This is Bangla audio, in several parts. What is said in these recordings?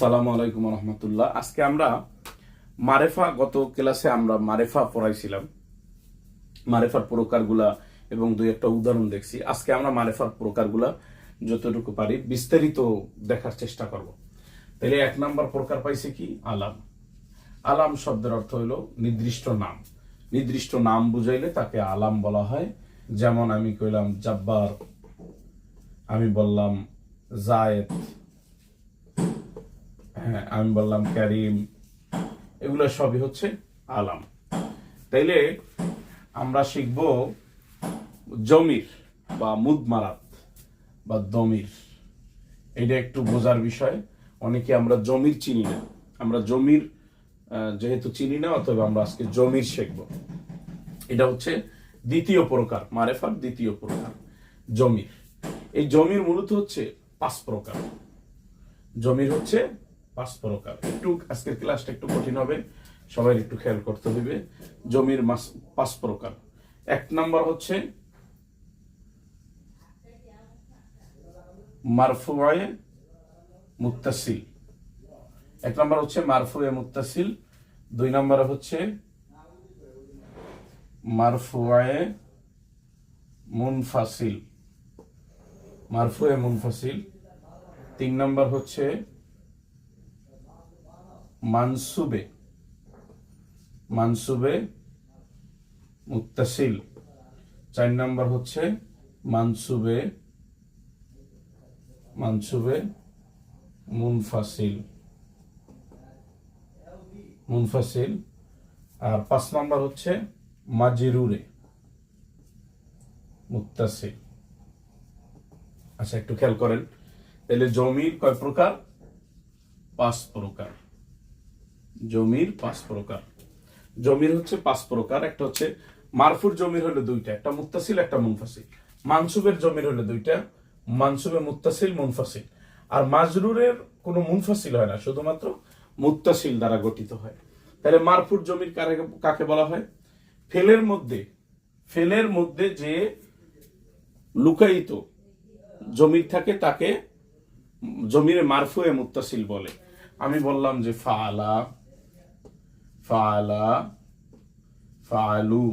আসসালামু আলাইকুম রহমতুল্লাহ। আজকে আমরা মারেফা, গত ক্লাসে আমরা মারেফা পড়াইছিলাম, মারেফার প্রকারগুলা এবং দুই একটা উদাহরণ দেখছি। আজকে আমরা মারেফার প্রকারগুলা যতটুকু পারি বিস্তারিত দেখার চেষ্টা করব। তাহলে এক নাম্বার প্রকার পাইছে কি? আলাম। আলাম শব্দের অর্থ হলো নির্দিষ্ট নাম। নির্দিষ্ট নাম বুঝাইলে তাকে আলাম বলা হয়। যেমন আমি কইলাম জাব্বার, আমি বললাম জায়েদ, হ্যাঁ আমি বললাম কারিম, এগুলো সবই হচ্ছে আলাম। তাইলে আমরা শিখব জমির বা মুদমারাত বা দমির। এটা একটু বোঝার বিষয়। অনেকে আমরা জমির চিনি না, আমরা জমির যেহেতু চিনি না, অতএব আমরা আজকে জমির শিখব। এটা হচ্ছে দ্বিতীয় প্রকার, মারেফার দ্বিতীয় প্রকার জমির। এই জমির মূলত হচ্ছে 5 প্রকার। জমির হচ্ছে 5 প্রকার। একটু আজকের ক্লাসটা একটু কঠিন হবে, সবাই একটু খেয়াল করতে হবে। জমির 5 প্রকার। এক নাম্বার হচ্ছে মারফুয়ে মুত্তাসিল। এক নাম্বার হচ্ছে মারফুয়ে মুত্তাসিল। দুই নাম্বারে হচ্ছে মারফুয়ে মুনফাসিল, মারফুয়ে মুনফাসিল। 3 নাম্বার হচ্ছে মানসুবে, মানসুবে মুত্তাসিল। 4 নাম্বার হচ্ছে মানসুবে, মানসুবে মুনফাসিল, মুনফাসিল। আর 5 নাম্বার হচ্ছে মাজরুরে মুত্তাসিল। আচ্ছা একটু খেয়াল করেন, তাহলে জমির কয় প্রকার? 5 প্রকার। জমির 5 প্রকার। জমির হচ্ছে 5 প্রকার। একটা হচ্ছে মারফুর জমির হলো 2টা, একটা মুত্তাসিল একটা মুনফাসিল। মানসুবের জমির হলো 2টা, মানসুবে মুত্তাসিল মুনফাসিল। আর মাজরুরের কোনো মুনফাসিল হয় না, শুধুমাত্র মুত্তাসিল দ্বারা গঠিত হয়। তাহলে মারফুর জমির কাকে বলা হয়? ফেলের মধ্যে যে লুকায়িত জমির থাকে তাকে জমির মারফুয়ে মুত্তাসিল বলে। আমি বললাম যে ফাআলা, ফাআলা, ফাআলু,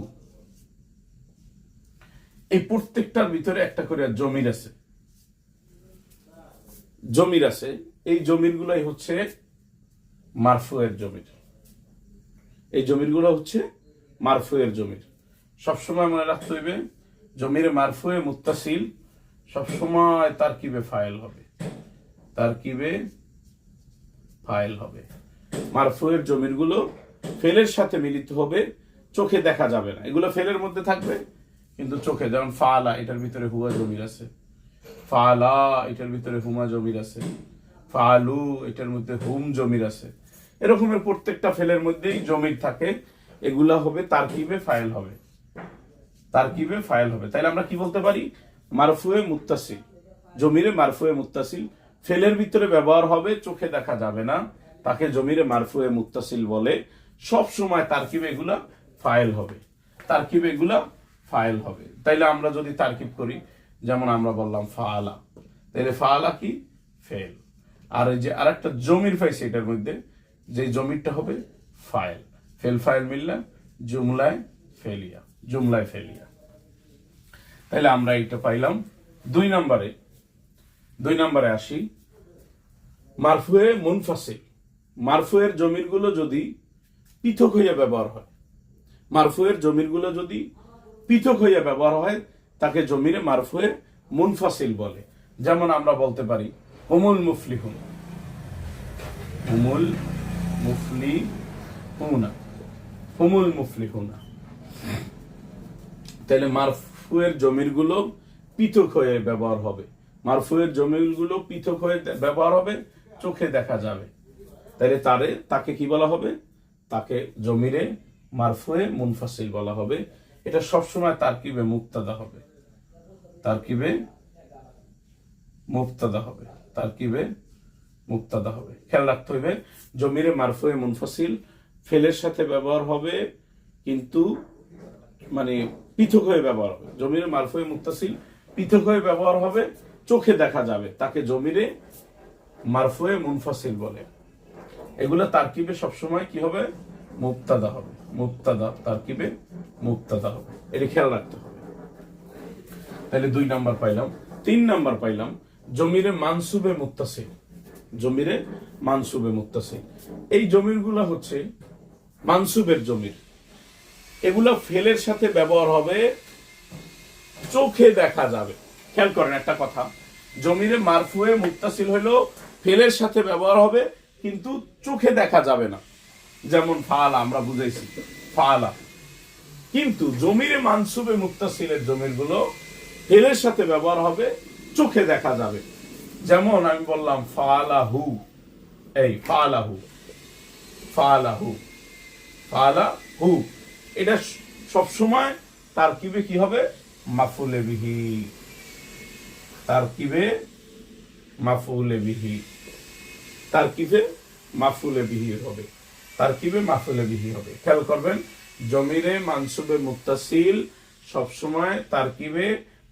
এই প্রত্যেকটার ভিতরে একটা করে জমির আছে, জমির আছে। এই জমির গুলাই হচ্ছে মারফুয়ের জমির। এই জমির গুলো হচ্ছে মারফুয়ের জমির। সবসময় মনে রাখতে হইবে, জমির মারফুয়ে মুত্তাসিল সবসময় তারকিবে ফাইল হবে, তারকিবে ফাইল হবে। মারফুয়ের জমির গুলো ফেলের সাথে মিলিত হবে, চোখে দেখা যাবে না। এগুলো ফেলের মধ্যে থাকবে কিন্তু চোখে, যেমন ফাআলা, এটার ভিতরে হুয়া জমির আছে। ফাআলা, এটার ভিতরে হুমা জমির আছে। ফাআলু, এটার মধ্যে হুম জমির আছে। এরকমের প্রত্যেকটা ফেলের মধ্যেই জমির থাকে। এগুলা হবে তারকিবে ফাইল হবে, তারকিবে ফাইল হবে। তাইলে আমরা কি বলতে পারি? মারফুয়ে মুত্তাসিল, জমিরে মারফুয়ে মুত্তাসিল ফেলের ভিতরে ব্যবহার হবে, চোখে দেখা যাবে না, তাকে জমিরে মারফুয়ে মুত্তাসিল বলে। সব সময় তারকিবে এগুলা ফাইল হবে, তারকিবে এগুলা ফাইল হবে। তাইলে আমরা যদি তারকিব করি, যেমন আমরা বললাম ফাআলা, তাইলে ফাআলা কি? ফেল। আর এই যে আরেকটা জমির পাইছে, এটার মধ্যে যে জমিরটা হবে ফাইল। ফেল ফাইল মিললে জুমলায় ফেলিয়া, জুমলায় ফেলিয়া। তাহলে আমরা এটা পাইলাম। 2 নম্বরে আসি, মারফুয়ে মুনফাসিল। মারফুয়ের জমিরগুলো যদি পৃথক হইয়া ব্যবহার হয়, মারফুয়ের জমিরগুলো যদি পৃথক হইয়া ব্যবহার হয়, তাকে জমিরে মারফুয়ে মুনফাসিল বলে। যেমন আমরা বলতে পারি হুমুল মুফলিহুন, হুমুল মুফলিহুনা, হুমুল মুফলিহুনা। তাহলে মারফুয়ের জমিরগুলো পৃথক হয়ে ব্যবহার হবে, মারফুয়ের জমিরগুলো পৃথক হয়ে ব্যবহার হবে, চোখে দেখা যাবে। তাহলে তাকে কি বলা হবে? তাকে জমিরে মারফুয়ে মুনফাসিল বলা হবে। এটা সবসময় তারকিবে মুক্তাদা হবে, তারকিবে মুক্তাদা হবে, তারকিবে মুক্তাদা হবে। খেয়াল রাখতে হইবে, জমিরে মারফুয়ে মুনফাসিল ফেলের সাথে ব্যবহার হবে, কিন্তু মানে পৃথক হয়ে ব্যবহার হবে। জমিরে মারফুয়ে মুত্তাসিল পৃথক হয়ে ব্যবহার হবে, চোখে দেখা যাবে, তাকে জমিরে মারফুয়ে মুনফাসিল বলে। এগুলো তারকিবে সবসময় কি হবে? মুবতাদা হবে। মুবতাদা তারকিবে মুবতাদা হবে, এটা খেয়াল রাখতে হবে। তাহলে 2 নাম্বার পাইলাম। 3 নাম্বার পাইলাম জমিরে মানসুবে মুত্তাসিল। জমিরে মানসুবে মুত্তাসিল, এই জমিরগুলো হচ্ছে মানসুবের জমির। এগুলা ফেলের সাথে ব্যবহার হবে, চোখে দেখা যাবে। খেয়াল করেন একটা কথা, জমিরে মারফুয়ে মুত্তাসিল হইলো ফেলের সাথে ব্যবহার হবে কিন্তু চোখে দেখা যাবে না। যেমন ফাআলা আমরা বুঝাইছি, ফাআলা। কিন্তু জমিরে মানসুবে মুত্তাসিলের জমিরগুলো ফেলের সাথে ব্যবহার হবে, চোখে দেখা যাবে। যেমন আমি বললাম ফাআলাহু, এই ফাআলাহু, ফাআলাহু, ফাআলাহু, এটা সবসময় তারকিবে কি হবে? মাফউলে বিহি। তারকিবে মাফউলে বিহি, তারকিবে মাফউলে বিহি হবে, তারকিবে মাফউলে বিহি হবে। খেয়াল করবেন, জমিরে মানসুবে মুত্তাসিল সবসময় তারকিবে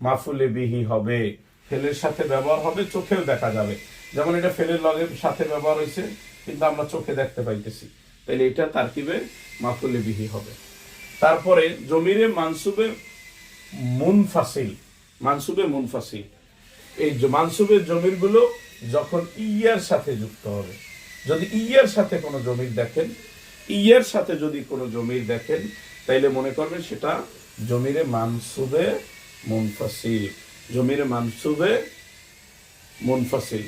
মাফউলে বিহি হবে, ফেলের সাথে ব্যবহার হবে, চোখেও দেখা যাবে। যেমন এটা ফেলের লগে সাথে ব্যবহার হয়েছে কিন্তু আমরা চোখে দেখতে পাইতেছি, তাহলে এটা তারকিবে মাফউলে বিহি হবে। তারপরে জমিরে মানসুবে মুনফাসিল, মানসুবে মুনফাসিল, এই মানসুবের জমিরগুলো যখন ইয়ার সাথে যুক্ত হবে। যদি ইয়ার সাথে কোনো জমির দেখেন, ইয়ার সাথে যদি কোনো জমির দেখেন, তাইলে মনে করবেন সেটা জমিরে মানসুবে মুনফাসিল। জমিরে মানসুবে মুনফাসিল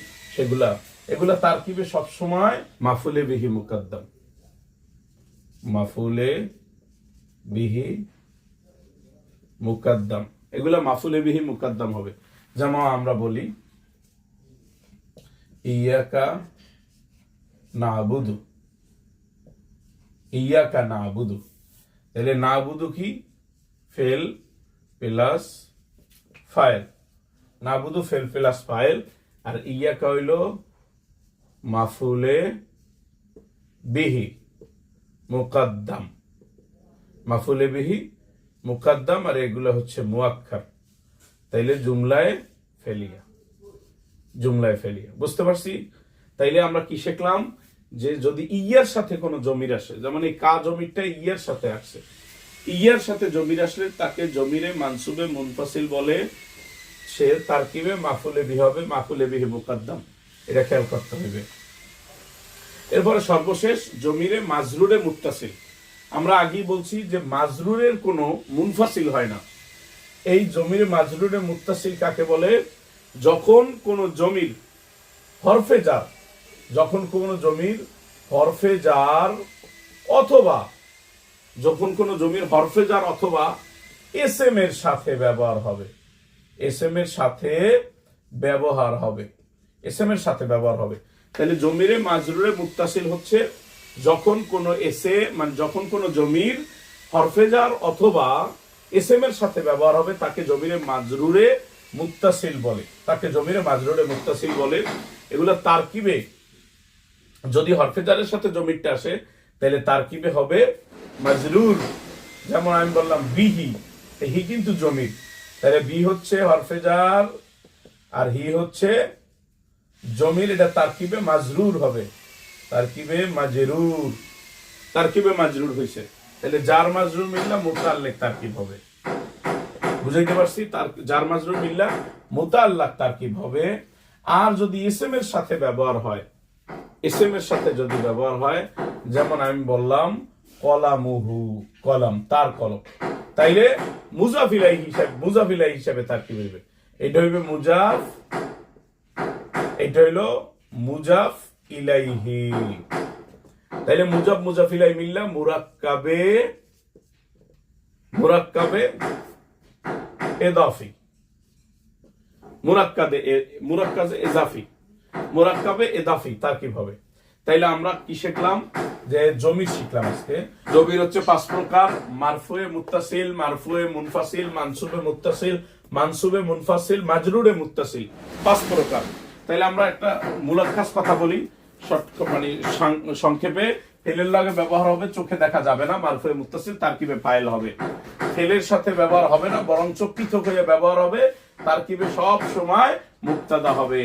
এগুলা তারকিবে সবসময় মাফুলে বিহি মুকাদ্দাম, মাফুলে বিহি মুকাদ্দাম, এগুলা মাফুলে বিহি মুকাদ্দাম হবে। যেমন আমরা বলি ইয়াকা নাবুদু, ইয়াকা নাবুদু, তাহলে নাবুদু কি? ফেল প্লাস ফাইল, নাবুদু ফেল প্লাস ফাইল, আর ইয়াকা হইল মাফুলে বিহি মুকাদ্দাম, মাফুলে বিহি মুকাদ্দাম, আর এগুলো হচ্ছে মুআক্কার। তাইলে জুমলায় ফেলিয়া, জুমলায় ফেলিয়া। বুঝতে পারছি? তাইলে আমরা কি শিখলাম? যে যদি ইয়ার সাথে কোনো জমির আসে, যেমন এই কা জমিরটা ইয়ার সাথে আসছে, ইয়ার সাথে জমির আসলে তাকে জমিরে মানসুবে মুনফাসিল বলে, সে তারকিবে মাফুলে বিহি হবে, মাফুলে বিহি মুকাদ্দাম, এটা খেয়াল করতে হবে। এরপরে সর্বশেষ জমিরে মাজরুরে মুত্তাসিল। আমরা আগেই বলছি যে মাজরুরের কোনো মুনফাসিল হয় না। এই জমির মাজরুরে মুত্তাসিল কাকে বলে? যখন কোন জমির হরফে জার, যখন কোন জমির হরফে জার অথবা যখন কোন জমির হরফে জার অথবা এসএম এর সাথে ব্যবহার হবে, এসএম এর সাথে ব্যবহার হবে, এসএম এর সাথে ব্যবহার হবে। তাহলে জমিরে মাজরুরে মুত্তাসিল হচ্ছে যখন কোন এসে, মানে যখন কোন জমির হরফে জার অথবা এসএম এর সাথে ব্যবহার হবে তাকে জমিরে মাজরুরে মুত্তাসিল বলে, তাকে জমিরে মাজরুরে মুত্তাসিল বলে। এগুলা তারকিবে যদি হরফে জারের সাথে জমিরটা আসে তাহলে তারকিবে হবে মাজরুর। যেমন আমি বললাম বিহি, হি কিন্তু জমির, তাহলে বি হচ্ছে হরফে জার আর হি হচ্ছে জমির, এটা তারকিবে মাজরুর হবে, তারকিবে মাজরুর, তারকিবে মাজরুর হয়েছে। তাহলে জার মাজরুর মিললা মুতাল্লিক তারকিব হবে। বুঝাইতে পারছি? তার জার মাজরুর মিললা মুতাল্লাক তারকিব হবে। আর যদি ইসম এর সাথে ব্যবহার হয়, ইসম এর সাথে যদি ব্যবহার হয়, যেমন আমি বললাম কলামুহু, কলম, তার কলম, তাইলে মুজাফ ইলাইহি হিসাবে, মুজাফ ইলাইহি হিসাবে তারকিব হইবে। এটা হইবে মুজাফ, এটা হইলো মুজাফ ইলাইহি। তাইলে মুজাফ মুজাফ ইলাইহি মিললা মুরাক্কাবে, মুরাক্কাবে এদাফি, মুরাক্কাবে এজাফি, মুরাক্কাবে এদাফি তারকিব হবে। তাইলে আমরা কি শিখলাম? যে জমির শিখলাম আজকে। জমির হচ্ছে 5 প্রকার: মারফুয়ে মুত্তাসিল, মারফুয়ে মুনফাসিল, মানসুবে মুত্তাসিল, মানসুবে মুনফাসিল, মাজরুরে মুত্তাসিল, 5 প্রকার। তাইলে আমরা একটা মুলাক্কাস কথা বলি, মানে সংক্ষেপে। ফেলের লাগে ব্যবহার হবে, চোখে দেখা যাবে না, মারফুয়ে মুত্তাসিল তারকিবে ফাইল হবে। ফেলের সাথে ব্যবহার হবে না, বরং পৃথক হয়ে ব্যবহার হবে, তারকিবে সব সময় মুক্তাদা হবে।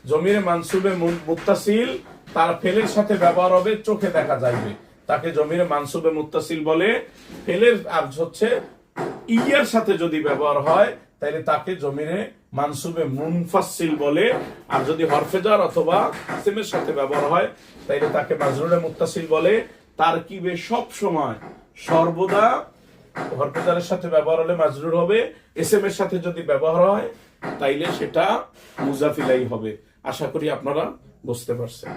জমিরে মানসুবে মুত্তাসিল তার ফেলের সাথে ব্যবহার হবে, চোখে দেখা যাইবে, তাকে জমিরে মানসুবে মুত্তাসিল বলে। ফেলের আর হচ্ছে ইয়ার সাথে যদি ব্যবহার হয় তাহলে তাকে জমিরে মানসুবে মুনফাসিল বলে। আর যদি হরফেজার অথবা ইসমের সাথে ব্যবহার হয় তাহলে তাকে মাজরুরে মুত্তাসিল বলে। তার কিবে সব সময় সর্বদা হরফেজারের সাথে ব্যবহার হলে মাজরুর হবে, এসএম এর সাথে যদি ব্যবহার হয় তাইলে সেটা মুজাফ ইলাইহি হবে। আশা করি আপনারা বুঝতে পারছেন।